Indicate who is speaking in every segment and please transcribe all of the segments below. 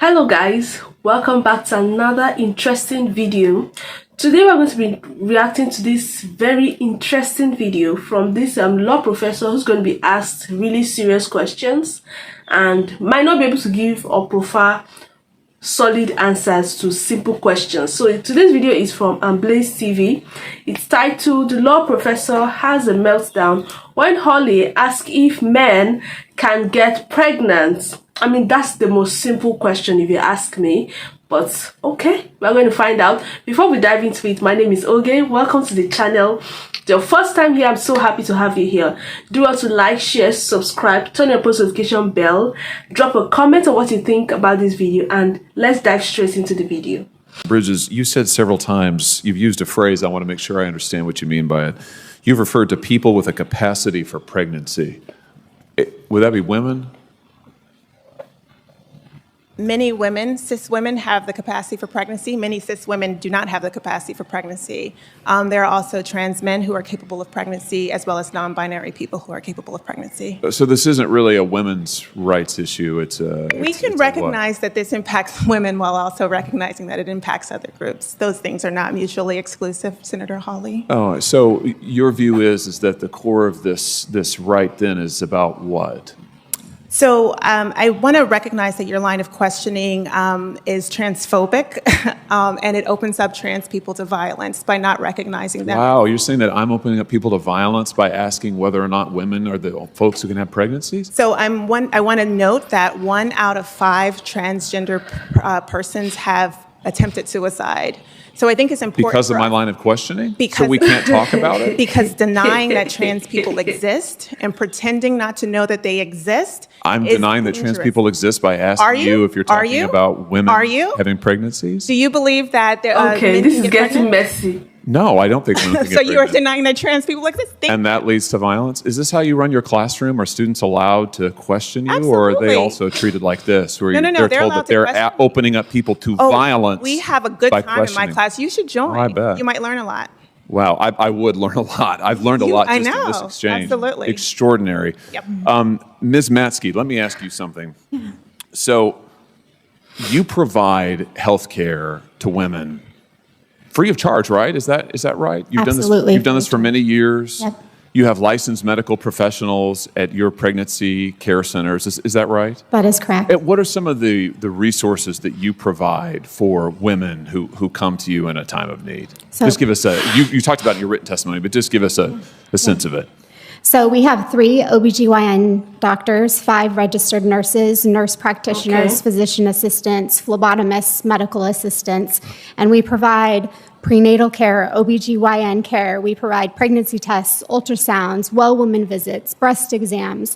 Speaker 1: Hello guys, welcome back to another interesting video. Today we're going to be reacting to this very interesting video from this law professor who's going to be asked really serious questions and might not be able to give or profile solid answers to simple questions. So today's video is from Blaze TV. It's titled "The Law Professor Has a Meltdown When Hawley Asks If Men Can Get Pregnant." I mean, that's the most simple question if you ask me, but okay, we're going to find out. Before we dive into it, my name is Oge. Welcome to the channel. It's your first time here, I'm so happy to have you here. Do want to like, share, subscribe, turn your post notification bell, drop a comment on what you think about this video, and let's dive straight into the video.
Speaker 2: Bridges, you said several times, you've used a phrase, I want to make sure I understand what you mean by it. You've referred to people with a capacity for pregnancy. Would that be women?
Speaker 3: Many women, cis women, have the capacity for pregnancy. Many cis women do not have the capacity for pregnancy. There are also trans men who are capable of pregnancy, as well as non-binary people who are capable of pregnancy.
Speaker 2: So this isn't really a women's rights issue.
Speaker 3: We can recognize that this impacts women while also recognizing that it impacts other groups. Those things are not mutually exclusive, Senator Hawley.
Speaker 2: Oh, so your view is that the core of this right then is about what?
Speaker 3: So I want to recognize that your line of questioning is transphobic, and it opens up trans people to violence by not recognizing them.
Speaker 2: Wow, you're saying that I'm opening up people to violence by asking whether or not women are the folks who can have pregnancies?
Speaker 3: So I want to note that 1 out of 5 transgender persons have attempted suicide. So I think it's important
Speaker 2: because of my line of questioning? So we can't talk about it?
Speaker 3: Because denying that trans people exist and pretending not to know that they exist.
Speaker 2: I'm denying that trans people exist by asking you if you're talking about women having pregnancies?
Speaker 3: Do you believe that
Speaker 1: okay, this is getting messy.
Speaker 2: No, I don't think women can get
Speaker 3: So you are
Speaker 2: pregnant.
Speaker 3: denying that trans people exist?
Speaker 2: And that leads to violence? Is this how you run your classroom? Are students allowed to question you?
Speaker 3: Absolutely.
Speaker 2: Or are they also treated like this, where
Speaker 3: No,
Speaker 2: they're told that they're opening up people to violence?
Speaker 3: We have a good time in my class. You should join.
Speaker 2: Oh, I bet.
Speaker 3: You might learn a lot.
Speaker 2: Wow, I would learn a lot. I've learned a lot just in this exchange.
Speaker 3: Absolutely.
Speaker 2: Extraordinary.
Speaker 3: Yep.
Speaker 2: Ms. Matsky, let me ask you something. So you provide health care to women free of charge, right? Is that right?
Speaker 4: Absolutely.
Speaker 2: You've done this for many years.
Speaker 4: Yep.
Speaker 2: You have licensed medical professionals at your pregnancy care centers. Is that right?
Speaker 4: That is correct.
Speaker 2: What are some of the resources that you provide for women who come to you in a time of need?
Speaker 4: So,
Speaker 2: just give us you talked about it in your written testimony, but just give us a sense of it.
Speaker 4: So we have 3 OBGYN doctors, 5 registered nurses, nurse practitioners, physician assistants, phlebotomists, medical assistants, and we provide prenatal care, OBGYN care. We provide pregnancy tests, ultrasounds, well woman visits, breast exams.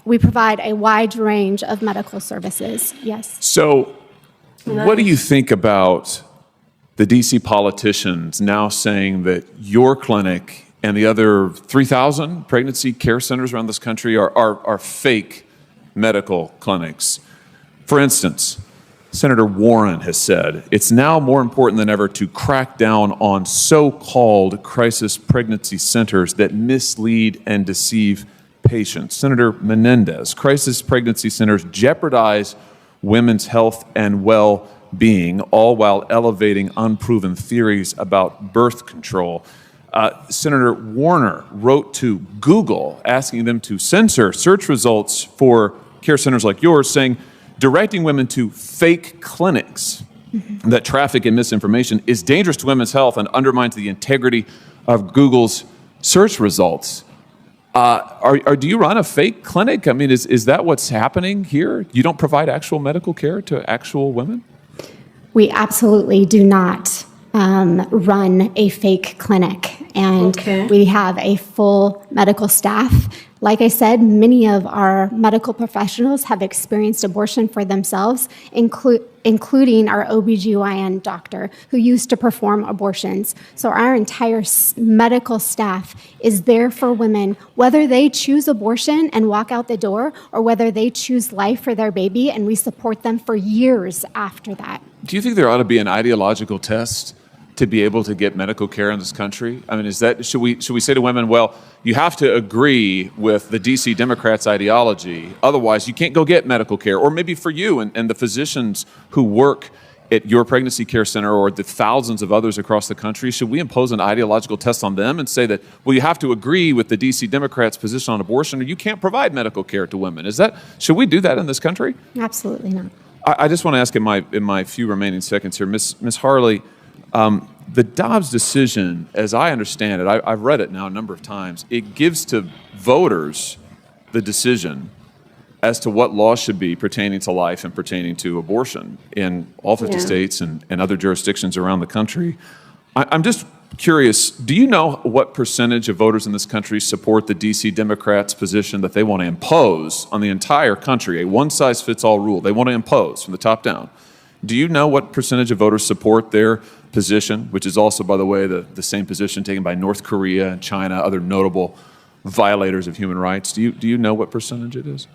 Speaker 4: We provide a wide range of medical services, yes.
Speaker 2: So what do you think about the DC politicians now saying that your clinic and the other 3,000 pregnancy care centers around this country are fake medical clinics? For instance, Senator Warren has said it's now more important than ever to crack down on so-called crisis pregnancy centers that mislead and deceive patients. Senator Menendez, crisis pregnancy centers jeopardize women's health and well-being, all while elevating unproven theories about birth control. Senator Warner wrote to Google asking them to censor search results for care centers like yours, saying directing women to fake clinics that traffic in misinformation is dangerous to women's health and undermines the integrity of Google's search results. Do you run a fake clinic? I mean, is that what's happening here? You don't provide actual medical care to actual women?
Speaker 4: We absolutely do not run a fake clinic, and we have a full medical staff. Like I said, many of our medical professionals have experienced abortion for themselves, including our OBGYN doctor who used to perform abortions. So our entire medical staff is there for women, whether they choose abortion and walk out the door or whether they choose life for their baby, and we support them for years after that.
Speaker 2: Do you think there ought to be an ideological test to be able to get medical care in this country? I mean, should we say to women, well, you have to agree with the DC Democrats' ideology, otherwise you can't go get medical care? Or maybe for you and the physicians who work at your pregnancy care center or the thousands of others across the country, should we impose an ideological test on them and say that, well, you have to agree with the DC Democrats' position on abortion or you can't provide medical care to women? Should we do that in this country?
Speaker 4: Absolutely not.
Speaker 2: I just want to ask in my few remaining seconds here, Ms. Hawley, the Dobbs decision, as I understand it, I've read it now a number of times, it gives to voters the decision as to what laws should be pertaining to life and pertaining to abortion in all 50 states and other jurisdictions around the country. I'm just curious, do you know what percentage of voters in this country support the DC Democrats' position that they want to impose on the entire country, a one-size-fits-all rule they want to impose from the top down? Do you know what percentage of voters support their position, which is also, by the way, the same position taken by North Korea and China, other notable violators of human rights? Do you know what percentage it is?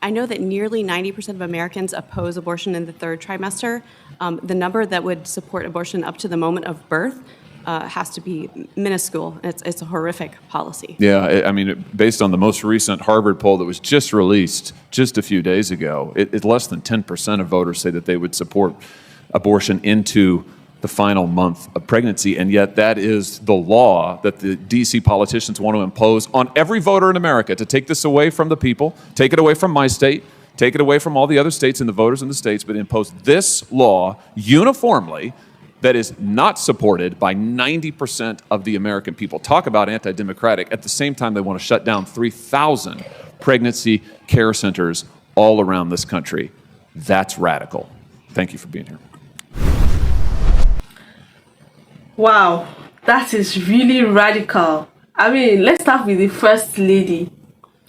Speaker 5: I know that nearly 90% of Americans oppose abortion in the third trimester. The number that would support abortion up to the moment of birth has to be minuscule. It's a horrific policy.
Speaker 2: Yeah, I mean, based on the most recent Harvard poll that was just released just a few days ago, it's less than 10% of voters say that they would support abortion into the final month of pregnancy, and yet that is the law that the DC politicians want to impose on every voter in America, to take this away from the people, take it away from my state, take it away from all the other states and the voters in the states, but impose this law uniformly that is not supported by 90% of the American people. Talk about anti-democratic. At the same time, they want to shut down 3,000 pregnancy care centers all around this country. That's radical. Thank you for being here.
Speaker 1: Wow, that is really radical. I mean, let's start with the first lady.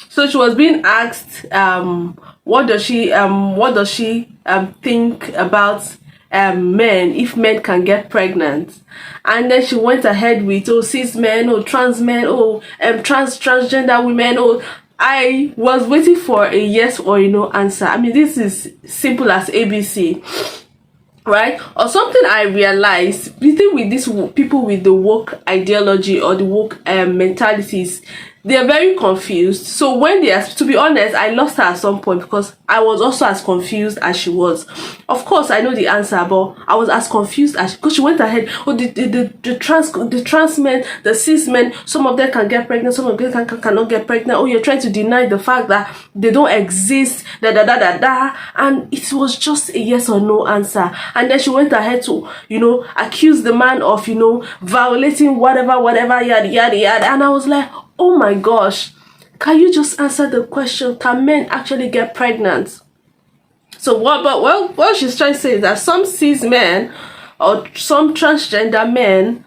Speaker 1: So she was being asked, what does she think about men, if men can get pregnant? And then she went ahead with, cis men, trans men, transgender women. I was waiting for a yes or a no answer. I mean, this is simple as ABC. Right? Or something I realized, the thing with these people with the woke ideology or the woke mentalities, they're very confused. So when they are, to be honest, I lost her at some point because I was also as confused as she was. Of course, I know the answer, but I was as confused as because she went ahead. The trans men, the cis men, some of them can get pregnant, some of them cannot get pregnant. You're trying to deny the fact that they don't exist. And it was just a yes or no answer. And then she went ahead to, accuse the man of, violating whatever, yada yada yada. And I was like, oh my gosh, can you just answer the question? Can men actually get pregnant? So what she's trying to say is that some cis men or some transgender men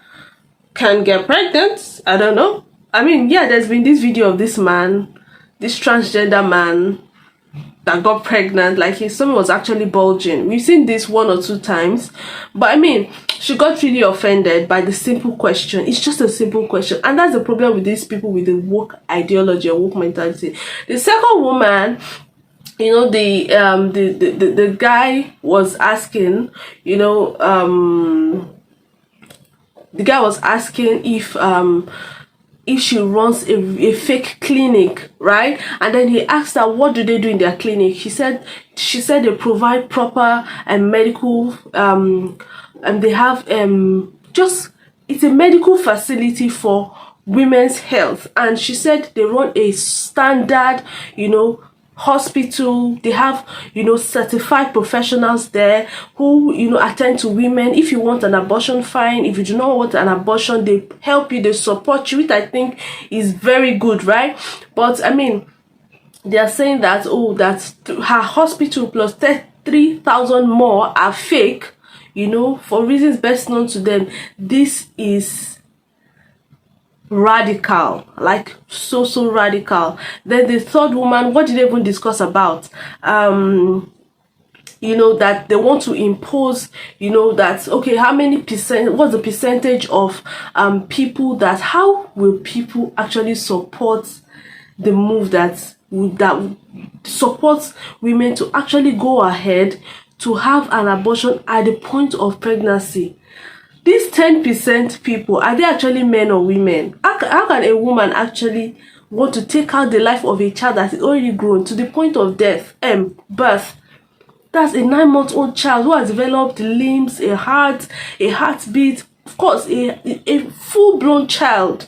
Speaker 1: can get pregnant. I don't know. I mean, yeah, there's been this video of this transgender man that got pregnant, like his stomach was actually bulging. We've seen this 1 or 2 times, but I mean, she got really offended by the simple question. It's just a simple question, and that's the problem with these people with the woke ideology or woke mentality. The second woman, the guy was asking, the guy was asking if she runs a fake clinic, right? And then he asked her, what do they do in their clinic? She said they provide proper medical, and they have it's a medical facility for women's health. And she said they run a standard, hospital. They have certified professionals there who attend to women. If you want an abortion, fine. If you do not want an abortion, they help you, they support you, which I think is very good, right? But I mean, they are saying that that her hospital plus 3,000 more are fake, for reasons best known to them. This is radical, like so radical. Then the third woman, what did they even discuss about? That they want to impose, that, okay, how many percent, what's the percentage of people that, how will people actually support the move that supports women to actually go ahead to have an abortion at the point of pregnancy? these 10% people, are they actually men or women? How can a woman actually want to take out the life of a child that is already grown to the point of death, birth? That's a 9-month-old child who has developed limbs, a heart, a heartbeat, of course, a full-blown child.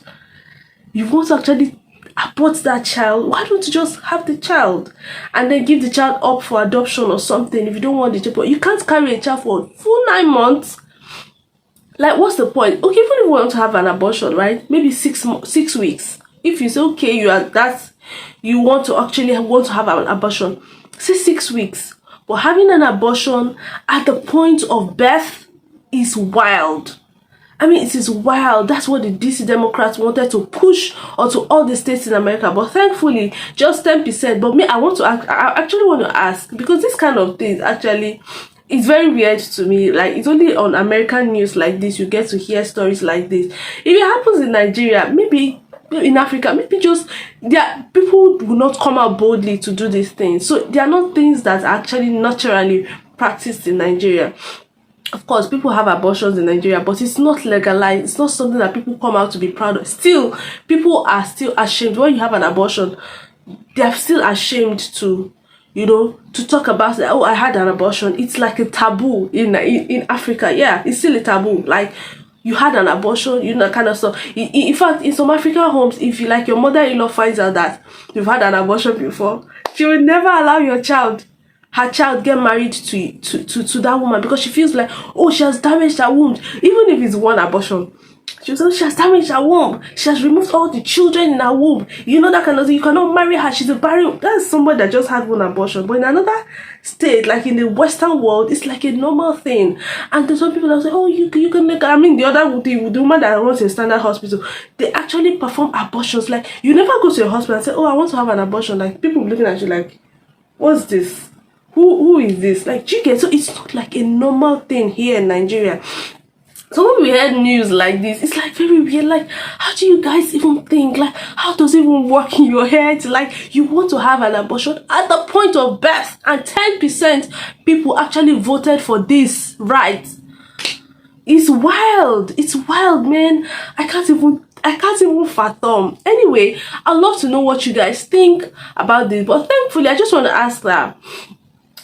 Speaker 1: You want to actually abort that child? Why don't you just have the child and then give the child up for adoption or something if you don't want the child? But you can't carry a child for full 9 months. Like, what's the point? Okay, even if you want to have an abortion, right? Maybe 6 weeks. If you say, okay, you want to have an abortion, say 6 weeks. But having an abortion at the point of birth is wild. I mean, it is wild. That's what the DC Democrats wanted to push onto all the states in America. But thankfully, just 10%. But me, I actually want to ask, because this kind of thing actually, it's very weird to me. Like, it's only on American news like this you get to hear stories like this. If it happens in Nigeria, maybe in Africa, maybe just people will not come out boldly to do these things. So they are not things that are actually naturally practiced in Nigeria. Of course, people have abortions in Nigeria, but it's not legalized. It's not something that people come out to be proud of. Still, people are still ashamed. When you have an abortion, they are still ashamed to talk about it. Oh, I had an abortion. It's like a taboo in Africa. Yeah, it's still a taboo. Like, you had an abortion, that kind of stuff. In fact, in some African homes, if your mother-in-law finds out that you've had an abortion before, she will never allow her child get married to that woman, because she feels like, oh, she has damaged her womb. Even if it's one abortion, she has damaged her womb. She has removed all the children in her womb. That kind of thing. You cannot marry her. She's a barren. That's somebody that just had one abortion. But in another state, like in the Western world, it's like a normal thing. And there's some people that say, oh, you can make. I mean, the woman that runs a standard hospital, they actually perform abortions. Like, you never go to your hospital and say, oh, I want to have an abortion. Like, people looking at you like, what's this? Who is this? Like, you get, so it's not like a normal thing here in Nigeria. So when we heard news like this, it's like very weird. Like, how do you guys even think? Like, how does it even work in your head? Like, you want to have an abortion at the point of birth, and 10% people actually voted for this right. It's wild. It's wild, man. I can't even fathom. Anyway, I'd love to know what you guys think about this. But thankfully, I just want to ask that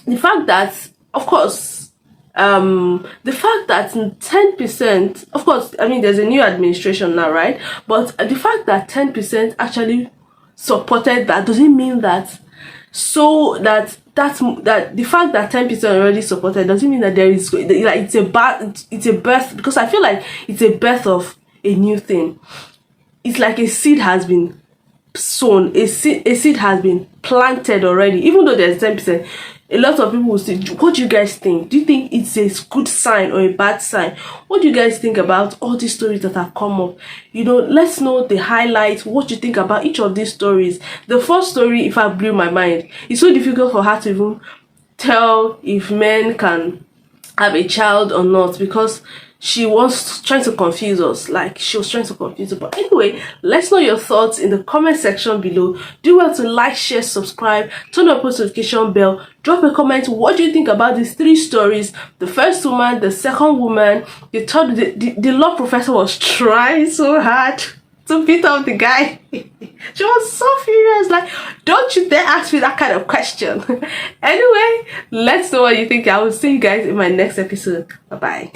Speaker 1: the fact that, of course, the fact that 10%, of course, I mean, there's a new administration now, right? But the fact that 10% actually supported that doesn't mean that, that the fact that 10% already supported doesn't mean that there is, like, it's a birth, because I feel like it's a birth of a new thing. It's like a seed has been sown, a seed has been planted already. Even though there's 10%, a lot of people will say, what do you guys think? Do you think it's a good sign or a bad sign? What do you guys think about all these stories that have come up? Let's know the highlights, what you think about each of these stories. The first story, if I blew my mind, it's so difficult for her to even tell if men can have a child or not, because she was trying to confuse us. Like, she was trying to confuse us. But anyway, let's know your thoughts in the comment section below. Do well to like, share, subscribe, turn on post notification bell, drop a comment. What do you think about these 3 stories? The first woman, the second woman, the third. The law professor was trying so hard to beat up the guy. She was so furious. Like, don't you dare ask me that kind of question. Anyway, let's know what you think. I will see you guys in my next episode. Bye bye.